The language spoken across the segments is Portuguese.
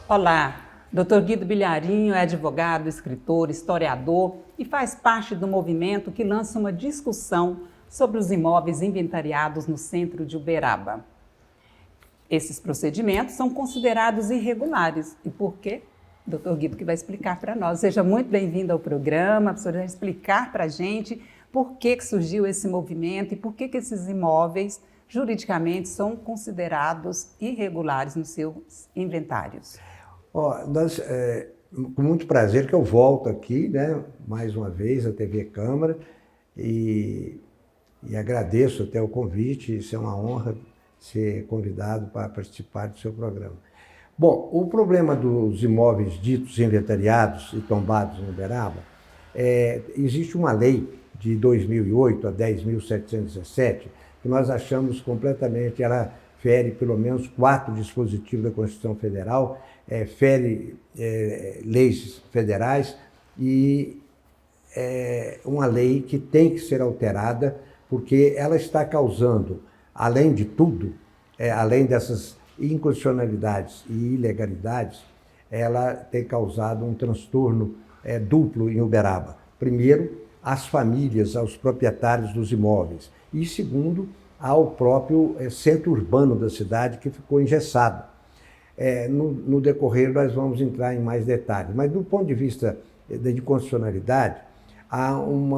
Olá, Dr. Guido Bilharinho é advogado, escritor, historiador e faz parte do movimento que lança uma discussão sobre os imóveis inventariados no centro de Uberaba. Esses procedimentos são considerados irregulares. E por quê? Dr. Guido que vai explicar para nós. Seja muito bem-vindo ao programa, para você explicar para a gente por que surgiu esse movimento e por que esses imóveis juridicamente são considerados irregulares nos seus inventários. Com muito prazer que eu volto aqui, né, mais uma vez, à TV Câmara, e agradeço até o convite, isso é uma honra ser convidado para participar do seu programa. Bom, o problema dos imóveis ditos inventariados e tombados em Uberaba, existe uma lei de 2008, a 10.717, que nós achamos completamente, ela fere pelo menos 4 dispositivos da Constituição Federal, fere leis federais e é uma lei que tem que ser alterada porque ela está causando, além de tudo, além dessas inconstitucionalidades e ilegalidades, ela tem causado um transtorno duplo em Uberaba. Primeiro, às famílias, aos proprietários dos imóveis e, segundo, ao próprio centro urbano da cidade que ficou engessado. No decorrer nós vamos entrar em mais detalhes, mas do ponto de vista de constitucionalidade, há um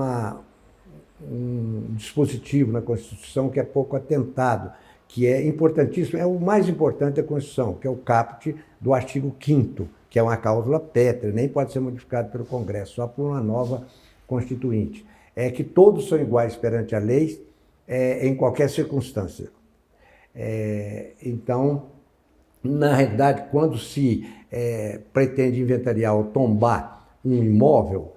dispositivo na Constituição que é pouco atentado, que é importantíssimo, é o mais importante da Constituição, que é o caput do artigo 5º, que é uma cláusula pétrea, nem pode ser modificado pelo Congresso, só por uma nova Constituinte. É que todos são iguais perante a lei, em qualquer circunstância. Então, na realidade, quando se pretende inventariar ou tombar um imóvel,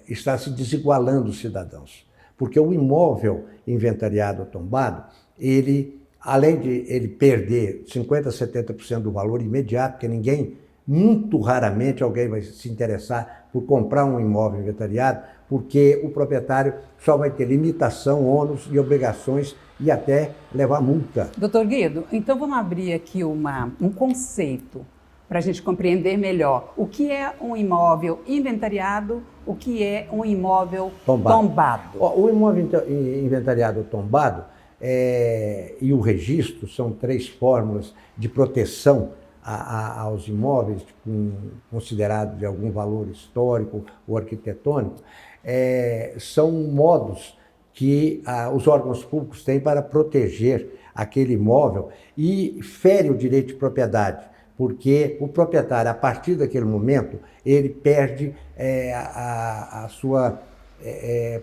está se desigualando os cidadãos. Porque o imóvel inventariado ou tombado, ele, além de ele perder 50% a 70% do valor imediato, porque muito raramente alguém vai se interessar por comprar um imóvel inventariado, porque o proprietário só vai ter limitação, ônus e obrigações e até levar multa. Doutor Guido, então vamos abrir aqui um conceito para a gente compreender melhor o que é um imóvel inventariado, o que é um imóvel tombado. O imóvel inventariado ou tombado e o registro são 3 fórmulas de proteção aos imóveis considerados de algum valor histórico ou arquitetônico, são modos que os órgãos públicos têm para proteger aquele imóvel e fere o direito de propriedade, porque o proprietário, a partir daquele momento, ele perde a sua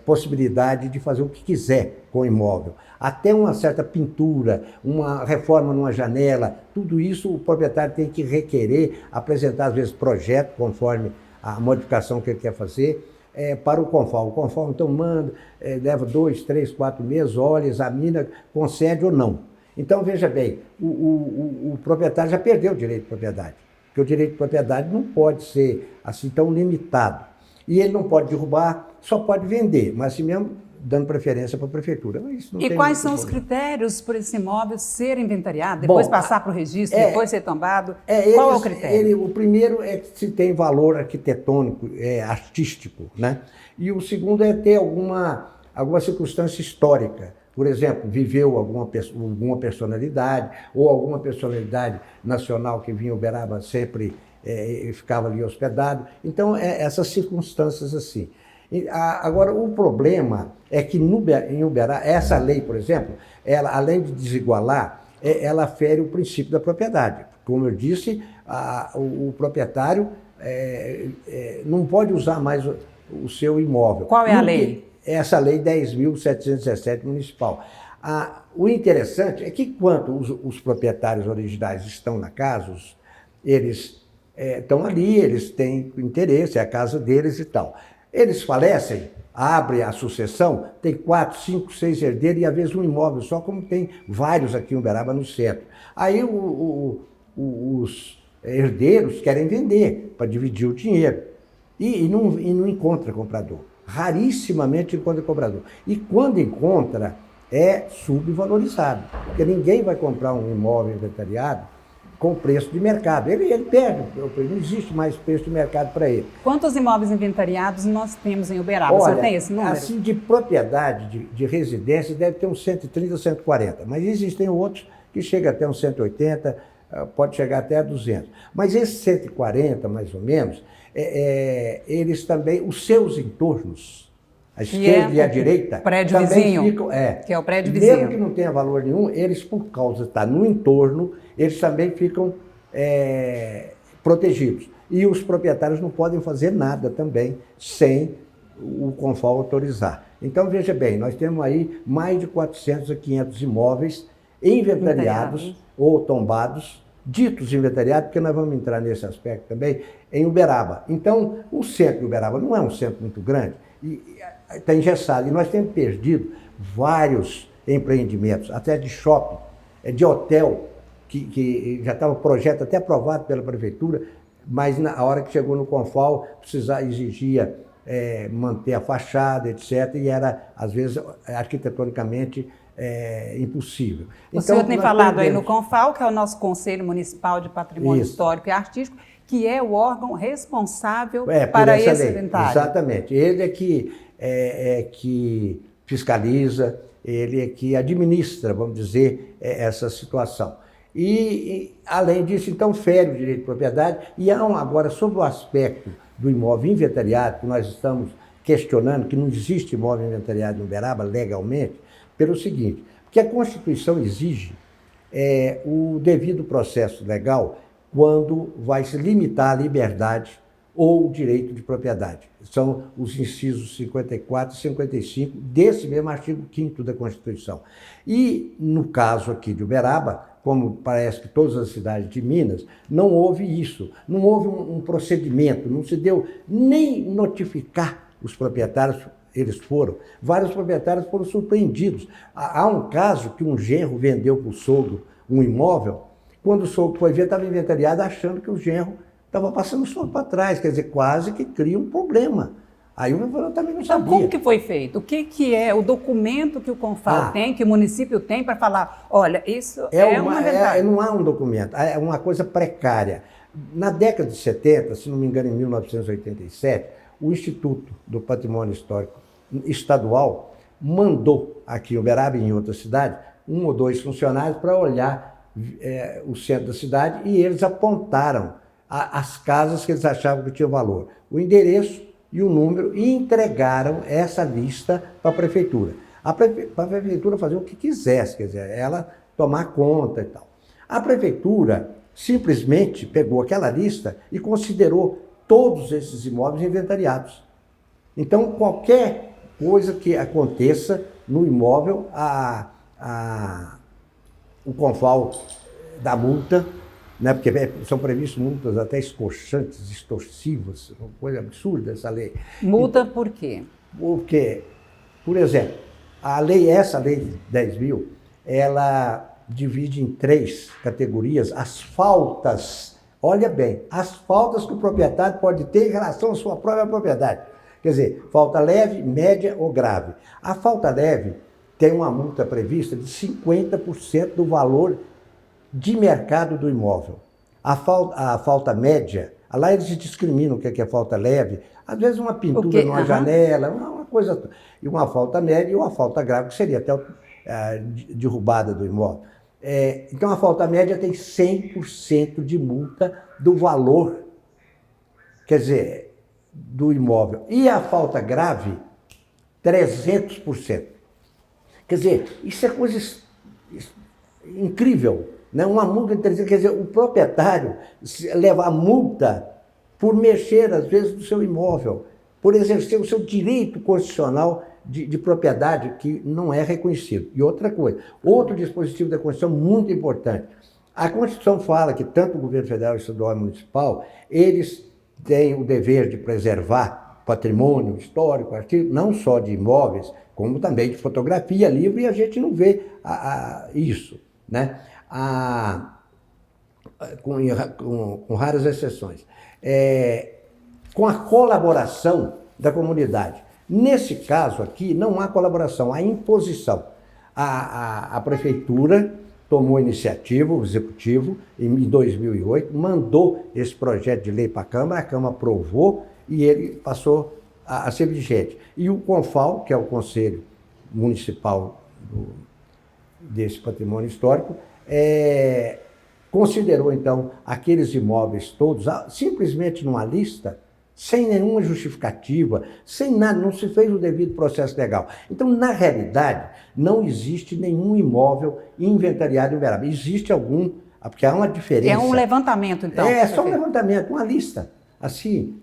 possibilidade de fazer o que quiser com o imóvel. Até uma certa pintura, uma reforma numa janela, tudo isso o proprietário tem que requerer, apresentar às vezes projeto, conforme a modificação que ele quer fazer, para o CONFAL. O CONFAL então manda, leva 2, 3, 4 meses, olha, examina, concede ou não. Então, veja bem, o proprietário já perdeu o direito de propriedade, porque o direito de propriedade não pode ser assim tão limitado. E ele não pode derrubar, só pode vender, mas assim mesmo dando preferência para a prefeitura. E quais são os critérios para esse imóvel ser inventariado, depois passar para o registro, depois ser tombado? Qual é o critério? O primeiro é que se tem valor arquitetônico, artístico, né? E o segundo é ter alguma circunstância histórica. Por exemplo, viveu alguma personalidade, ou alguma personalidade nacional que vinha em Uberaba sempre ficava ali hospedado. Então, essas circunstâncias assim. Agora, o problema é que em Uberaba, essa lei, por exemplo, ela, além de desigualar, ela fere o princípio da propriedade. Como eu disse, o proprietário não pode usar mais o seu imóvel. Qual é a lei? Essa lei 10.717 municipal. O interessante é que, quando os proprietários originais estão na casa, eles estão ali, eles têm interesse, é a casa deles e tal. Eles falecem, abre a sucessão, tem 4, 5, 6 herdeiros e às vezes um imóvel só, como tem vários aqui em Uberaba no centro. Aí os herdeiros querem vender para dividir o dinheiro e não encontra comprador. Rarissimamente encontra comprador. E quando encontra, é subvalorizado. Porque ninguém vai comprar um imóvel inventariado com o preço de mercado. Ele perde, não existe mais preço de mercado para ele. Quantos imóveis inventariados nós temos em Uberaba? Olha, você tem esse número? Assim, de propriedade, de residência, deve ter uns 130, 140. Mas existem outros que chegam até uns 180, pode chegar até a 200. Mas esses 140, mais ou menos, eles também, os seus entornos, a esquerda e a direita, prédio também vizinho, ficam... que é o prédio vizinho. Mesmo que não tenha valor nenhum, eles, por causa de estar no entorno, eles também ficam protegidos. E os proprietários não podem fazer nada também sem o CONFAL autorizar. Então, veja bem, nós temos aí mais de 400 a 500 imóveis inventariados ou tombados, ditos inventariados, porque nós vamos entrar nesse aspecto também, em Uberaba. Então, o centro de Uberaba não é um centro muito grande, e está engessado. E nós temos perdido vários empreendimentos, até de shopping, de hotel, que já estava projeto até aprovado pela prefeitura, mas na hora que chegou no CONFAL, exigia manter a fachada, etc., e era, às vezes, arquitetonicamente impossível. O senhor tem falado aí no CONFAL, que é o nosso Conselho Municipal de Patrimônio Histórico e Artístico, que é o órgão responsável para esse inventário. Exatamente. Ele é que fiscaliza, ele é que administra, vamos dizer, essa situação. E, além disso, então, fere o direito de propriedade. E agora, sobre o aspecto do imóvel inventariado, que nós estamos questionando, que não existe imóvel inventariado em Uberaba legalmente, pelo seguinte, porque a Constituição exige o devido processo legal quando vai se limitar a liberdade ou o direito de propriedade. São os incisos 54 e 55 desse mesmo artigo 5º da Constituição. E, no caso aqui de Uberaba, como parece que todas as cidades de Minas, não houve isso, não houve um procedimento, não se deu nem notificar os proprietários, vários proprietários foram surpreendidos. Há um caso que um genro vendeu para o sogro um imóvel, quando o sogro foi ver, estava inventariado achando que o genro estava passando o sogro para trás, quer dizer, quase que cria um problema. Aí eu também não sabia. Então, como que foi feito? O que é o documento que o CONFAL tem, que o município tem para falar, olha, isso não há um documento, é uma coisa precária. Na década de 70, se não me engano, em 1987, o Instituto do Patrimônio Histórico Estadual mandou aqui em Uberaba e em outra cidade, 1 ou 2 funcionários para olhar o centro da cidade, e eles apontaram as casas que eles achavam que tinham valor, o endereço e o número, e entregaram essa lista para a prefeitura. Para a prefeitura fazer o que quisesse, quer dizer, ela tomar conta e tal. A prefeitura simplesmente pegou aquela lista e considerou todos esses imóveis inventariados. Então, qualquer coisa que aconteça no imóvel, o CONFAL dá multa, né, porque são previstas multas até escorchantes, extorsivas, uma coisa absurda essa lei. Multa por quê? Porque, por exemplo, essa lei 10.000, ela divide em 3 categorias as faltas. Olha bem, as faltas que o proprietário pode ter em relação à sua própria propriedade. Quer dizer, falta leve, média ou grave. A falta leve tem uma multa prevista de 50% do valor de mercado do imóvel. A falta média, lá eles discriminam o que é falta leve, às vezes uma pintura numa janela, uma coisa, e uma falta média e uma falta grave, que seria até a derrubada do imóvel. Então a falta média tem 100% de multa do valor, quer dizer, do imóvel. E a falta grave, 300%. Quer dizer, isso é coisa incrível, né? Uma multa de 300%, quer dizer, o proprietário leva a multa por mexer, às vezes, no seu imóvel, por exercer o seu direito constitucional de propriedade, que não é reconhecido. E outra coisa, outro dispositivo da Constituição muito importante. A Constituição fala que tanto o governo federal, estadual e municipal, eles têm o dever de preservar patrimônio histórico, artístico, não só de imóveis, como também de fotografia, livro, e a gente não vê isso, né? Com raras exceções. Com a colaboração da comunidade. Nesse caso aqui, não há colaboração, há imposição. A prefeitura tomou iniciativa, o Executivo, em 2008, mandou esse projeto de lei para a Câmara aprovou e ele passou a ser vigente. E o CONFAL, que é o Conselho Municipal desse patrimônio histórico, considerou, então, aqueles imóveis todos, simplesmente numa lista, sem nenhuma justificativa, sem nada, não se fez o devido processo legal. Então, na realidade, não existe nenhum imóvel inventariado em Uberaba. Existe algum, porque há uma diferença. É um levantamento, então? É só um levantamento, uma lista, assim,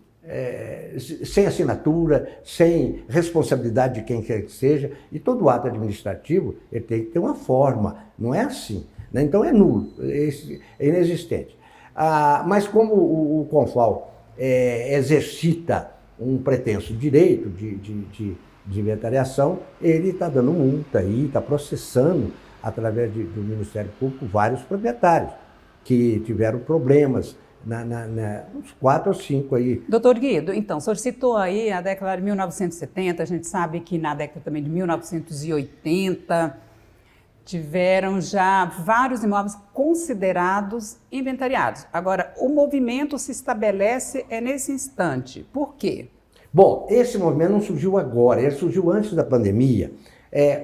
sem assinatura, sem responsabilidade de quem quer que seja, e todo ato administrativo ele tem que ter uma forma, não é assim, né? Então é nulo, é inexistente. Mas como o CONFAL exercita um pretenso direito de inventariação, ele está dando multa aí, está processando, através do Ministério Público, vários proprietários que tiveram problemas, uns 4 ou 5 aí. Doutor Guido, então, o senhor citou aí a década de 1970, a gente sabe que na década também de 1980 tiveram já vários imóveis considerados inventariados. Agora, o movimento se estabelece nesse instante. Por quê? Bom, esse movimento não surgiu agora, ele surgiu antes da pandemia.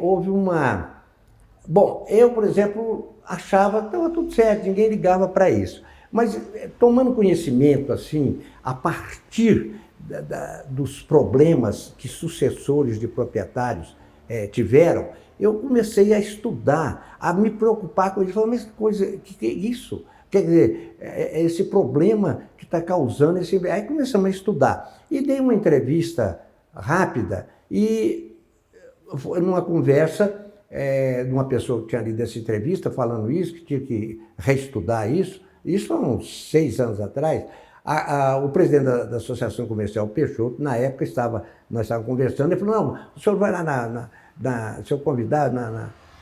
Houve uma... Bom, eu, por exemplo, achava que estava tudo certo, ninguém ligava para isso. Mas tomando conhecimento, assim, a partir dos problemas que sucessores de proprietários tiveram, eu comecei a estudar, a me preocupar com isso. Falei, mas que coisa, que é isso? Quer dizer, esse problema que está causando esse... Aí começamos a estudar. E dei uma entrevista rápida e numa conversa de uma pessoa que tinha lido essa entrevista falando isso, que tinha que reestudar isso há uns 6 anos atrás. O presidente da Associação Comercial, Peixoto, na época nós estávamos conversando, ele falou, não, o senhor vai lá se eu convidar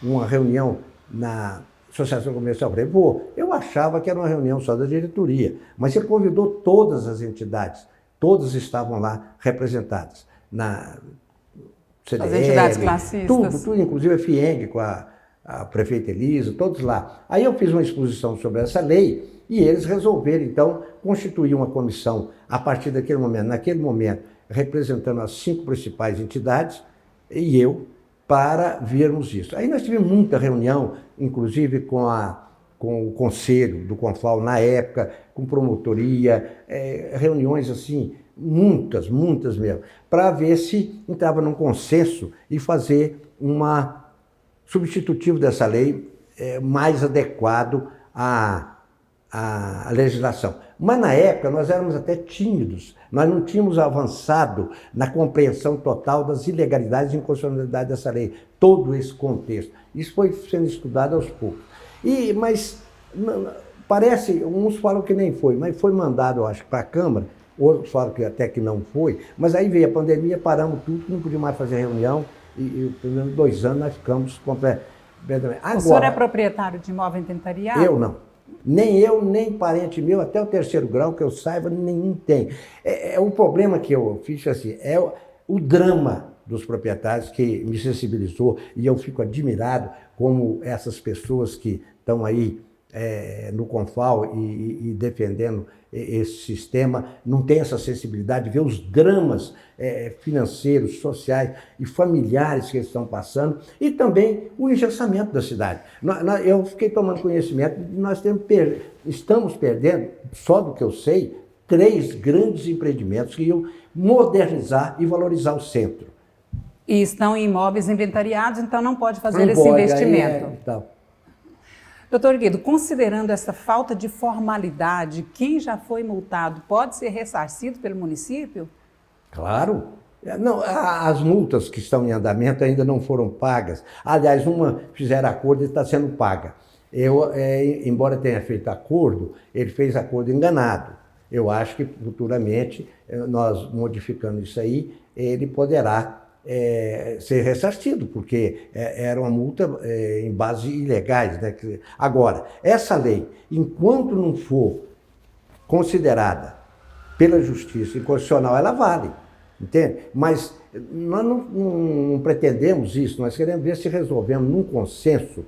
numa reunião na Associação Comercial, eu falei, vou. Eu achava que era uma reunião só da diretoria, mas ele convidou todas as entidades, todas estavam lá representadas, na CDL, as entidades classistas. Tudo, inclusive a FIENG com a prefeita Elisa, todos lá. Aí eu fiz uma exposição sobre essa lei e eles resolveram, então, constituir uma comissão a partir naquele momento, representando as 5 principais entidades e eu, para vermos isso. Aí nós tivemos muita reunião, inclusive com o conselho do CONFAL na época, com promotoria, reuniões assim, muitas mesmo, para ver se entrava num consenso e fazer uma substitutivo dessa lei mais adequado à legislação. Mas na época nós éramos até tímidos, nós não tínhamos avançado na compreensão total das ilegalidades e inconstitucionalidades dessa lei, todo esse contexto. Isso foi sendo estudado aos poucos. Mas parece, uns falam que nem foi, mas foi mandado, eu acho, para a Câmara, outros falam que até que não foi, mas aí veio a pandemia, paramos tudo, não podia mais fazer reunião, e pelo menos 2 anos nós ficamos completamente. O senhor é proprietário de imóvel inventariado? Eu não. Nem eu, nem parente meu, até o 3º grau, que eu saiba, nenhum tem. O problema que eu fiz assim, o drama dos proprietários que me sensibilizou, e eu fico admirado como essas pessoas que estão aí no CONFAL e defendendo esse sistema, não tem essa sensibilidade de ver os dramas financeiros, sociais e familiares que eles estão passando, e também o engessamento da cidade. Eu fiquei tomando conhecimento de que nós estamos perdendo, só do que eu sei, 3 grandes empreendimentos que iam modernizar e valorizar o centro. E estão em imóveis inventariados, então não pode fazer esse investimento. Doutor Guido, considerando essa falta de formalidade, quem já foi multado pode ser ressarcido pelo município? Claro. Não, as multas que estão em andamento ainda não foram pagas. Aliás, uma fizeram acordo e está sendo paga. Embora tenha feito acordo, ele fez acordo enganado. Eu acho que futuramente, nós modificando isso aí, ele poderá ser ressarcido, porque era uma multa em base ilegais, né? Agora, essa lei, enquanto não for considerada pela justiça inconstitucional, ela vale, entende? Mas nós não pretendemos isso, nós queremos ver se resolvemos, num consenso,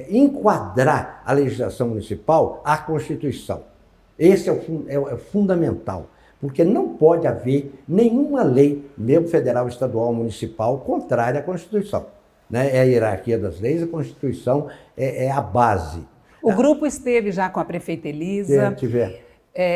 enquadrar a legislação municipal à Constituição. Esse é fundamental, porque não pode haver nenhuma lei, mesmo federal, estadual, municipal, contrária à Constituição. Né? É a hierarquia das leis, a Constituição é a base. O grupo esteve já com a prefeita Elisa,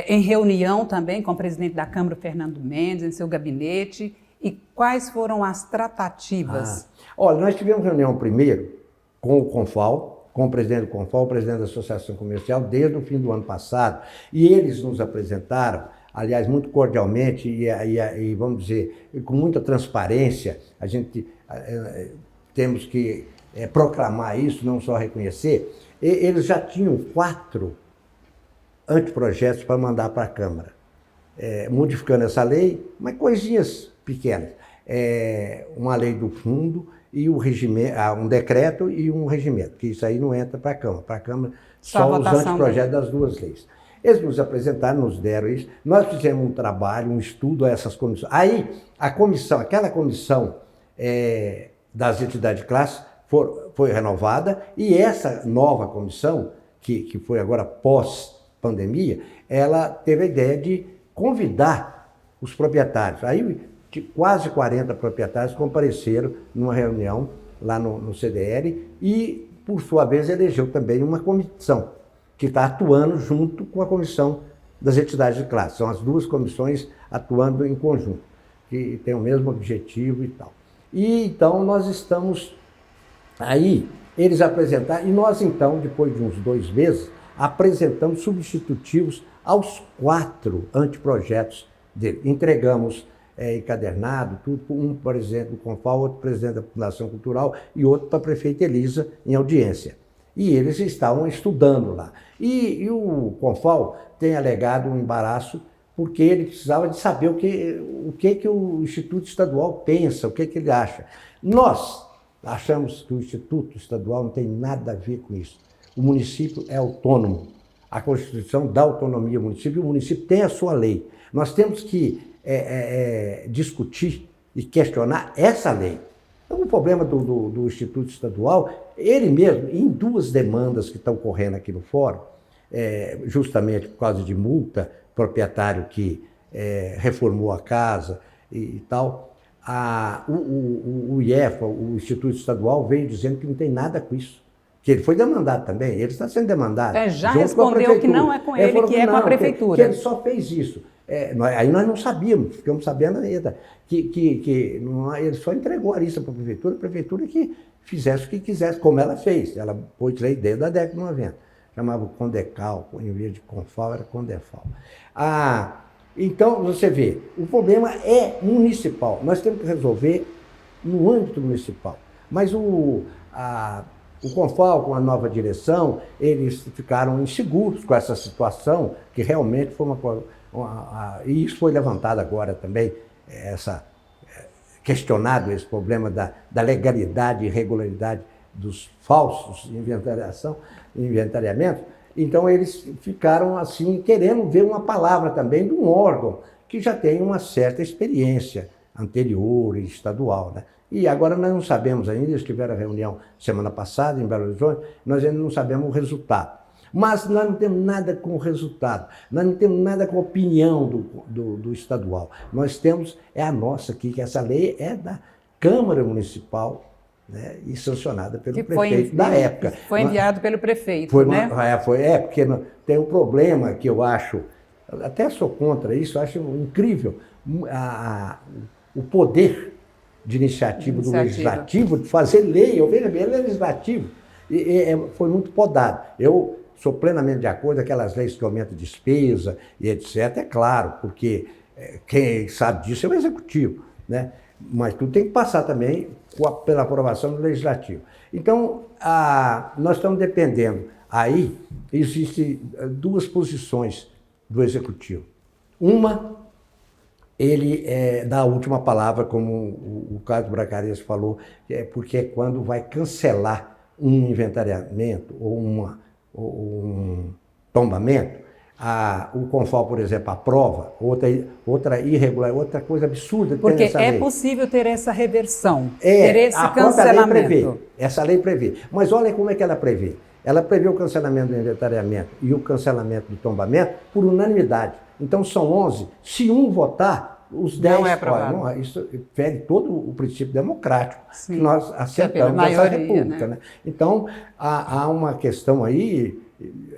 em reunião também com o presidente da Câmara, Fernando Mendes, em seu gabinete. E quais foram as tratativas? Olha, nós tivemos reunião primeiro com o Confal, com o presidente do Confal, o presidente da Associação Comercial, desde o fim do ano passado. E eles nos apresentaram, aliás, muito cordialmente e vamos dizer, com muita transparência. A gente temos que proclamar isso, não só reconhecer. Eles já tinham 4 anteprojetos para mandar para a Câmara, modificando essa lei, mas coisinhas pequenas. Uma lei do fundo e um decreto e um regimento, que isso aí não entra para a Câmara. Para a Câmara, só os anteprojetos das 2 leis. Eles nos apresentaram, nos deram isso. Nós fizemos um trabalho, um estudo a essas comissões. Aí, aquela comissão das entidades de classe foi renovada e essa nova comissão, que foi agora pós-pandemia, ela teve a ideia de convidar os proprietários. Aí, quase 40 proprietários compareceram numa reunião lá no CDL e, por sua vez, elegeu também uma comissão que está atuando junto com a comissão das entidades de classe. São as 2 comissões atuando em conjunto, que têm o mesmo objetivo e tal. E então nós estamos aí, eles apresentaram, e nós então, depois de uns 2 meses, apresentamos substitutivos aos 4 anteprojetos dele. Entregamos encadernado, tudo, um presidente do Confal, outro presidente da Fundação Cultural e outro para a prefeita Elisa em audiência. E eles estavam estudando lá. E o Confal tem alegado um embaraço porque ele precisava de saber o que o Instituto Estadual pensa, o que ele acha. Nós achamos que o Instituto Estadual não tem nada a ver com isso. O município é autônomo. A Constituição dá autonomia ao município e o município tem a sua lei. Nós temos que discutir e questionar essa lei. Então, o problema do Instituto Estadual, ele mesmo, em 2 demandas que estão correndo aqui no fórum, justamente por causa de multa, proprietário que reformou a casa e tal, o IEFA, o Instituto Estadual, veio dizendo que não tem nada com isso. Que ele foi demandado também, ele está sendo demandado. Já respondeu que não é com ele, que é com a prefeitura. Que ele só fez isso. Aí nós não sabíamos, ficamos sabendo ainda, que ele só entregou a lista para a prefeitura que fizesse o que quisesse, como ela fez. Ela pôs lei desde a década de 90. Chamava Condecal, em vez de Confal, era Condefal. Então, você vê, o problema é municipal. Nós temos que resolver no âmbito municipal. Mas o Confal, com a nova direção, eles ficaram inseguros com essa situação, que realmente foi e isso foi levantado agora também, questionado esse problema da legalidade e irregularidade dos falsos inventariamentos. Então eles ficaram assim, querendo ver uma palavra também de um órgão que já tem uma certa experiência anterior e estadual, né? E agora nós não sabemos ainda, eles tiveram a reunião semana passada em Belo Horizonte, nós ainda não sabemos o resultado. Mas nós não temos nada com o resultado, nós não temos nada com a opinião do estadual. Nós temos, a nossa aqui, que essa lei é da Câmara Municipal, né, e sancionada pelo prefeito da época. Foi enviado pelo prefeito, né? Porque tem um problema que eu acho, até sou contra isso, eu acho incrível, o poder de iniciativa do legislativo, de fazer lei, eu vejo bem, ele é legislativo, foi muito podado. Eu sou plenamente de acordo com aquelas leis que aumentam despesa e etc. É claro, porque quem sabe disso é o executivo, né? Mas tudo tem que passar também pela aprovação do legislativo. Então, nós estamos dependendo. Aí, existem 2 posições do executivo. Uma, ele dá a última palavra, como o Carlos Bracarense falou, porque é quando vai cancelar um inventariamento ou um tombamento, o CONFAL, por exemplo, aprova, outra irregular, outra coisa absurda que Porque tem nessa lei. é possível ter essa reversão, ter esse a própria lei prevê, cancelamento. essa lei prevê. Mas olha como é que ela prevê. Ela prevê o cancelamento do inventariamento e o cancelamento do tombamento por unanimidade. Então são 11. Se um votar, os 10 não é aprovado. Não, isso fere todo o princípio democrático Sim. que nós aceitamos nessa república. Né? Então há uma questão aí,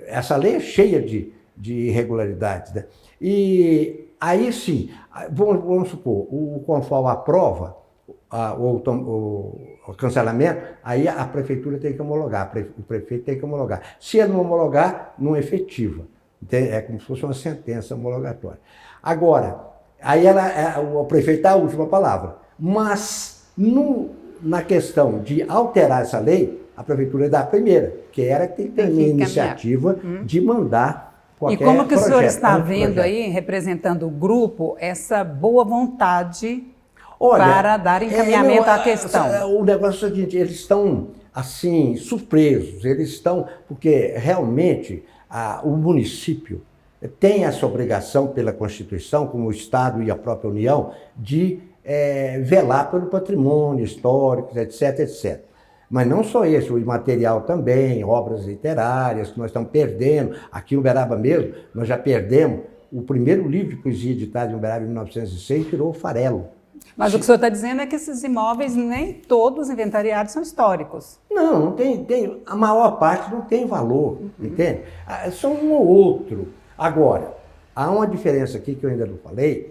essa lei é cheia de irregularidades. Né? E aí sim, vamos supor, o CONFAL aprova o cancelamento, aí a prefeitura tem que homologar, o prefeito tem que homologar. Se ele não homologar, não efetiva. É como se fosse uma sentença homologatória. Agora, aí o prefeito dá a última palavra. Mas, na questão de alterar essa lei, a prefeitura dá a primeira, que era que tem a iniciativa de mandar qualquer projeto. E como que o senhor está vendo aí, representando o grupo, essa boa vontade para dar encaminhamento à questão? O negócio é o seguinte, eles estão, assim, surpresos, porque realmente o município tem essa obrigação pela Constituição, como o Estado e a própria União, de velar pelo patrimônio histórico, etc, etc. Mas não só esse, o imaterial também, obras literárias que nós estamos perdendo. Aqui em Uberaba mesmo, nós já perdemos o primeiro livro de poesia editado em Uberaba em 1906, virou o Farelo. Mas o que o senhor está dizendo é que esses imóveis, nem todos inventariados são históricos. Não tem, a maior parte não tem valor, entende? São um ou outro. Agora, há uma diferença aqui que eu ainda não falei,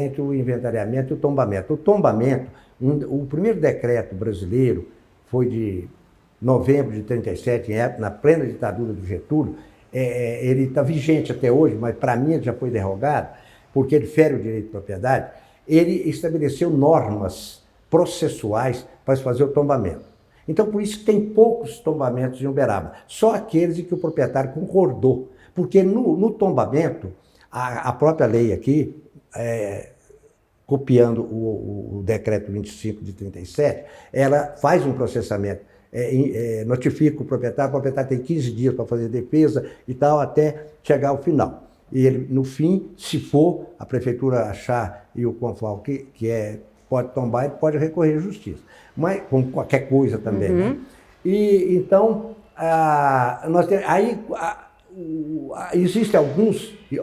entre o inventariamento e o tombamento. O tombamento, o primeiro decreto brasileiro foi de novembro de 37, na plena ditadura do Getúlio. Ele está vigente até hoje, mas para mim ele já foi derrogado, porque ele fere o direito de propriedade. Ele estabeleceu normas processuais para se fazer o tombamento. Então, por isso que tem poucos tombamentos em Uberaba, só aqueles em que o proprietário concordou. Porque no tombamento, a própria lei aqui, copiando o decreto 25 de 37, ela faz um processamento, notifica o proprietário tem 15 dias para fazer defesa e tal, até chegar ao final. E ele, no fim, se for a prefeitura achar e o CONFAL que pode tombar, ele pode recorrer à justiça. Mas, como qualquer coisa também. Né? E então, existem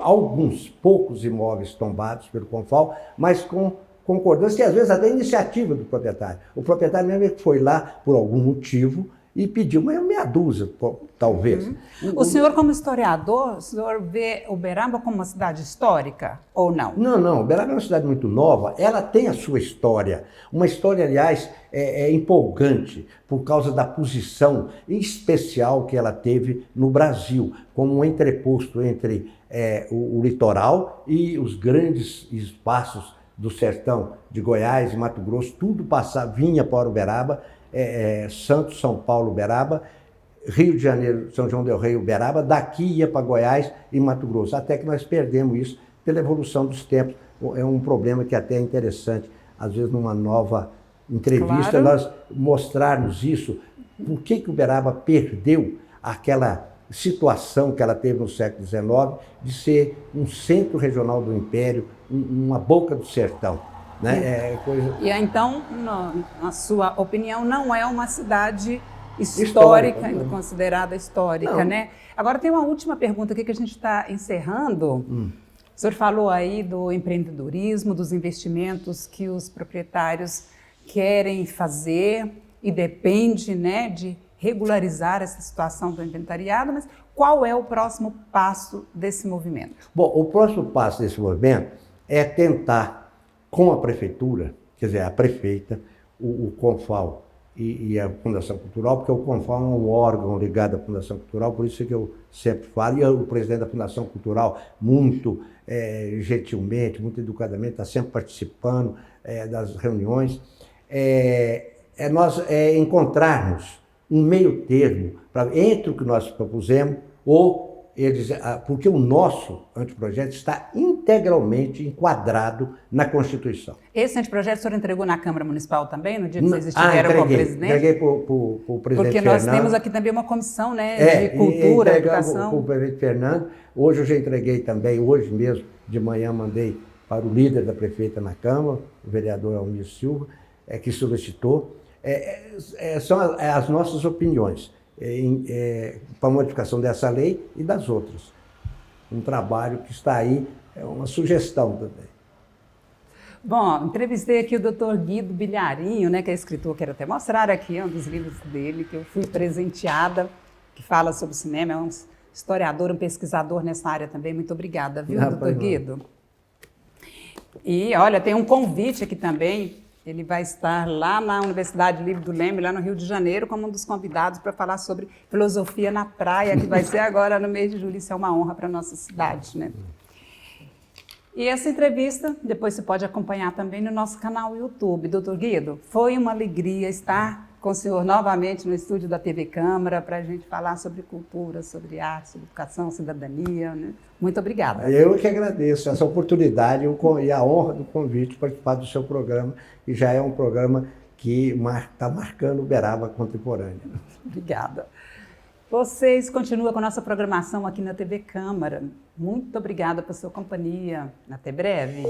alguns poucos imóveis tombados pelo CONFAL, mas com concordância e às vezes até iniciativa do proprietário. O proprietário mesmo foi lá por algum motivo e pediu meia dúzia, talvez. O senhor, como historiador, o senhor vê Uberaba como uma cidade histórica ou não? Não. Uberaba é uma cidade muito nova, ela tem a sua história. Uma história, aliás, empolgante por causa da posição especial que ela teve no Brasil, como um entreposto entre o litoral e os grandes espaços do sertão de Goiás e Mato Grosso, tudo vinha para Uberaba. Santos, São Paulo, Uberaba, Rio de Janeiro, São João del Rei, Uberaba, daqui ia para Goiás e Mato Grosso, até que nós perdemos isso pela evolução dos tempos. É um problema que até é interessante, às vezes numa nova entrevista, nós mostrarmos isso, por que Uberaba perdeu aquela situação que ela teve no século XIX de ser um centro regional do Império, uma boca do sertão. Né? E então, na sua opinião, não é uma cidade histórica, considerada histórica, né? Agora tem uma última pergunta aqui que a gente está encerrando. O senhor falou aí do empreendedorismo, dos investimentos que os proprietários querem fazer e depende, né, de regularizar essa situação do inventariado, mas qual é o próximo passo desse movimento? Bom, o próximo passo desse movimento é tentar, com a prefeitura, quer dizer, a prefeita, o CONFAL e a Fundação Cultural, porque o CONFAL é um órgão ligado à Fundação Cultural, por isso que eu sempre falo, e o presidente da Fundação Cultural, muito gentilmente, muito educadamente, está sempre participando das reuniões, nós encontrarmos um meio termo entre o que nós propusemos ou porque o nosso anteprojeto está integralmente enquadrado na Constituição. Esse anteprojeto o senhor entregou na Câmara Municipal também, no dia que vocês estiveram com o presidente? Entreguei para o presidente Porque nós Fernando. temos aqui também uma comissão, né, de cultura, educação. Para o presidente Fernando. Hoje eu já entreguei também, hoje mesmo, de manhã, mandei para o líder da prefeita na Câmara, o vereador Almir Silva, que solicitou. São as nossas opiniões para a modificação dessa lei e das outras. Um trabalho que está aí, é uma sugestão também. Bom, entrevistei aqui o Dr. Guido Bilharinho, né, que é escritor, quero até mostrar aqui um dos livros dele, que eu fui presenteada, que fala sobre cinema, é um historiador, um pesquisador nessa área também. Muito obrigada, viu, Dr. Guido? E, olha, tem um convite aqui também. Ele vai estar lá na Universidade Livre do Leme, lá no Rio de Janeiro, como um dos convidados para falar sobre filosofia na praia, que vai ser agora no mês de julho. Isso é uma honra para a nossa cidade, né? E essa entrevista, depois você pode acompanhar também no nosso canal YouTube. Doutor Guido, foi uma alegria estar com o senhor novamente no estúdio da TV Câmara para a gente falar sobre cultura, sobre arte, sobre educação, cidadania, né? Muito obrigada. Eu que agradeço essa oportunidade e a honra do convite para participar do seu programa, que já é um programa que está marcando Uberaba contemporânea. Obrigada. Vocês continuam com a nossa programação aqui na TV Câmara. Muito obrigada pela sua companhia. Até breve.